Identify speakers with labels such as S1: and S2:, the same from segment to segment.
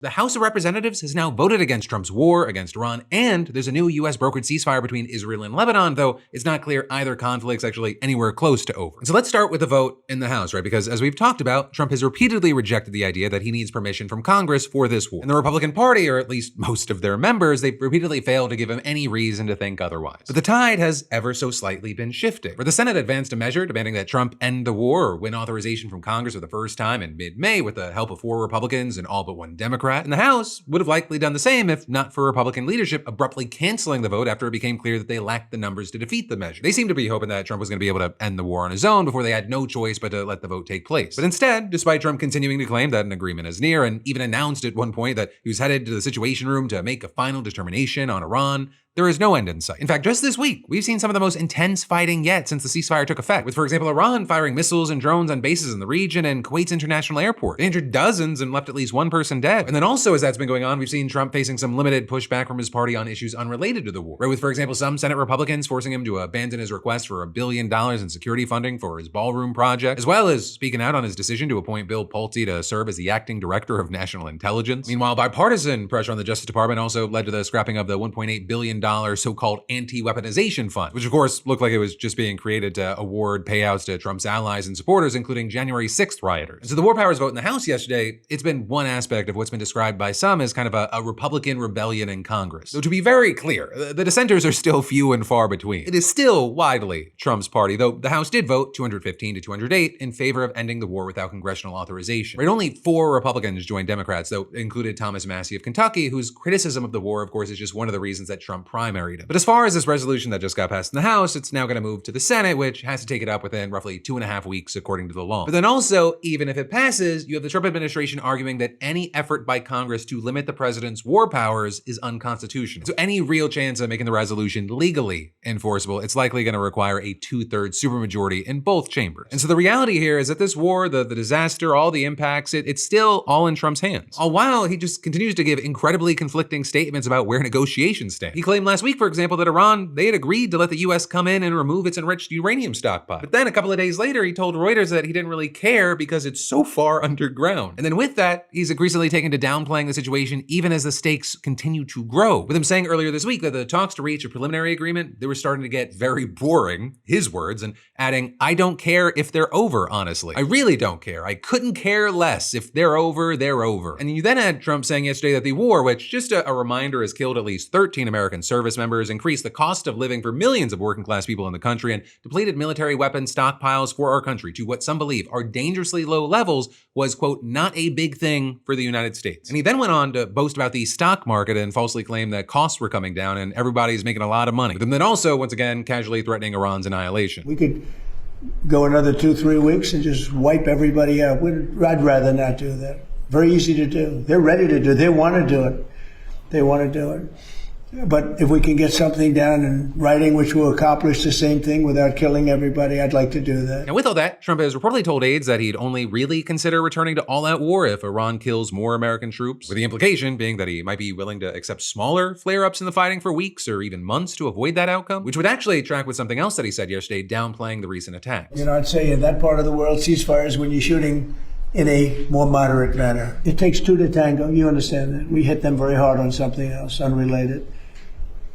S1: The House of Representatives has now voted against Trump's war against Iran, and there's a new US brokered ceasefire between Israel and Lebanon, though it's not clear either conflict's actually anywhere close to over. And so let's start with the vote in the House, right? Because as we've talked about, Trump has repeatedly rejected the idea that he needs permission from Congress for this war. And the Republican Party, or at least most of their members, they've repeatedly failed to give him any reason to think otherwise. But the tide has ever so slightly been shifting, where the Senate advanced a measure demanding that Trump end the war or win authorization from Congress for the first time in mid-May with the help of 4 Republicans and all but 1 Democrat. And the House would have likely done the same if not for Republican leadership abruptly canceling the vote after it became clear that they lacked the numbers to defeat the measure. They seemed to be hoping that Trump was going to be able to end the war on his own before they had no choice but to let the vote take place. But instead, despite Trump continuing to claim that an agreement is near and even announced at one point that he was headed to the Situation Room to make a final determination on Iran, there is no end in sight. In fact, just this week, we've seen some of the most intense fighting yet since the ceasefire took effect, with, for example, Iran firing missiles and drones on bases in the region and Kuwait's international airport. They injured dozens and left at least 1 person dead. And then also, as that's been going on, we've seen Trump facing some limited pushback from his party on issues unrelated to the war, right? With, for example, some Senate Republicans forcing him to abandon his request for $1 billion in security funding for his ballroom project, as well as speaking out on his decision to appoint Bill Pulte to serve as the acting director of national intelligence. Meanwhile, bipartisan pressure on the Justice Department also led to the scrapping of the $1.8 billion so-called anti-weaponization fund, which of course looked like it was just being created to award payouts to Trump's allies and supporters, including January 6th rioters. And so the war powers vote in the House yesterday, it's been one aspect of what's been described by some as kind of a Republican rebellion in Congress. So to be very clear, the dissenters are still few and far between. It is still widely Trump's party, though the House did vote 215 to 208 in favor of ending the war without congressional authorization. Right, only 4 Republicans joined Democrats, though included Thomas Massie of Kentucky, whose criticism of the war, of course, is just one of the reasons that Trump primaried him. But as far as this resolution that just got passed in the House, it's now going to move to the Senate, which has to take it up within roughly 2.5 weeks, according to the law. But then also, even if it passes, you have the Trump administration arguing that any effort by Congress to limit the president's war powers is unconstitutional. So any real chance of making the resolution legally enforceable, it's likely going to require a 2/3 supermajority in both chambers. And so the reality here is that this war, the disaster, all the impacts, it's still all in Trump's hands. All while he just continues to give incredibly conflicting statements about where negotiations stand. He claimed last week, for example, that Iran, they had agreed to let the US come in and remove its enriched uranium stockpile. But then a couple of days later, he told Reuters that he didn't really care because it's so far underground. And then with that, he's increasingly taken to downplaying the situation even as the stakes continue to grow. With him saying earlier this week that the talks to reach a preliminary agreement, they were starting to get very boring, his words, and adding, "I don't care if they're over, honestly. I really don't care. I couldn't care less. If they're over, they're over." And you then had Trump saying yesterday that the war, which just a reminder has killed at least 13 American service members, increased the cost of living for millions of working class people in the country, and depleted military weapon stockpiles for our country to what some believe are dangerously low levels, was, quote, not a big thing for the United States. And he then went on to boast about the stock market and falsely claim that costs were coming down and everybody's making a lot of money. But then also, once again, casually threatening Iran's annihilation.
S2: We could go another 2-3 weeks and just wipe everybody out. I'd rather not do that. Very easy to do. They're ready to do it. They want to do it. They want to do it. But if we can get something down in writing which will accomplish the same thing without killing everybody, I'd like to do that.
S1: And with all that, Trump has reportedly told aides that he'd only really consider returning to all-out war if Iran kills more American troops, with the implication being that he might be willing to accept smaller flare-ups in the fighting for weeks or even months to avoid that outcome, which would actually track with something else that he said yesterday, downplaying the recent attacks.
S2: You know, I'd say in that part of the world, ceasefires when you're shooting in a more moderate manner. It takes 2 to tango. You understand that. We hit them very hard on something else, unrelated.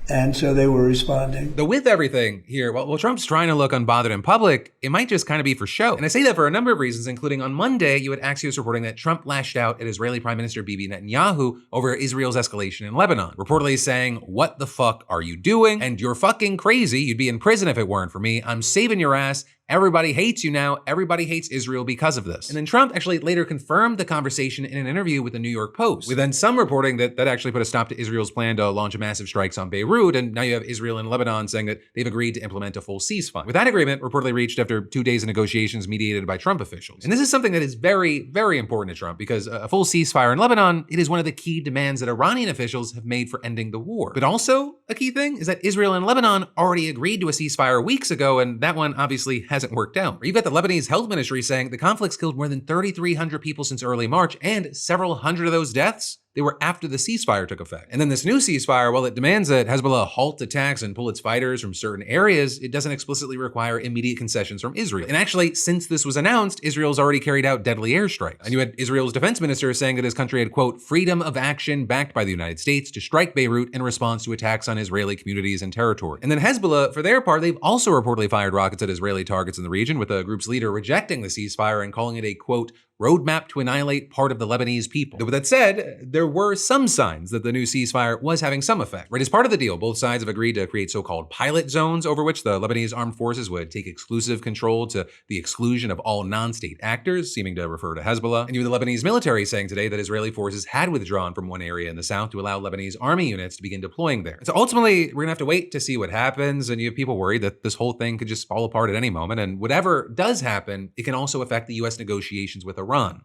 S2: And so they were responding.
S1: Though with everything here, while Trump's trying to look unbothered in public, it might just kind of be for show. And I say that for a number of reasons, including on Monday, you had Axios reporting that Trump lashed out at Israeli Prime Minister Bibi Netanyahu over Israel's escalation in Lebanon, reportedly saying, "What the fuck are you doing? And you're fucking crazy. You'd be in prison if it weren't for me. I'm saving your ass. Everybody hates you now. Everybody hates Israel because of this." And then Trump actually later confirmed the conversation in an interview with the New York Post, with then some reporting that actually put a stop to Israel's plan to launch massive strikes on Beirut. And now you have Israel and Lebanon saying that they've agreed to implement a full ceasefire, with that agreement reportedly reached after 2 days of negotiations mediated by Trump officials. And this is something that is very, very important to Trump because a full ceasefire in Lebanon, it is one of the key demands that Iranian officials have made for ending the war. But also a key thing is that Israel and Lebanon already agreed to a ceasefire weeks ago, and that one obviously hasn't worked out. You've got the Lebanese health ministry saying the conflict's killed more than 3,300 people since early March, and several hundred of those deaths, they were after the ceasefire took effect. And then this new ceasefire, while it demands that Hezbollah halt attacks and pull its fighters from certain areas, it doesn't explicitly require immediate concessions from Israel. And actually, since this was announced, Israel's already carried out deadly airstrikes. And you had Israel's defense minister saying that his country had, quote, freedom of action backed by the United States to strike Beirut in response to attacks on Israeli communities and territory. And then Hezbollah, for their part, they've also reportedly fired rockets at Israeli targets in the region, with the group's leader rejecting the ceasefire and calling it a, quote, roadmap to annihilate part of the Lebanese people. With that said, there were some signs that the new ceasefire was having some effect. Right, as part of the deal, both sides have agreed to create so-called pilot zones over which the Lebanese armed forces would take exclusive control to the exclusion of all non-state actors, seeming to refer to Hezbollah. And even the Lebanese military saying today that Israeli forces had withdrawn from one area in the south to allow Lebanese army units to begin deploying there. So ultimately, we're gonna have to wait to see what happens, and you have people worried that this whole thing could just fall apart at any moment, and whatever does happen, it can also affect the US negotiations with Iran.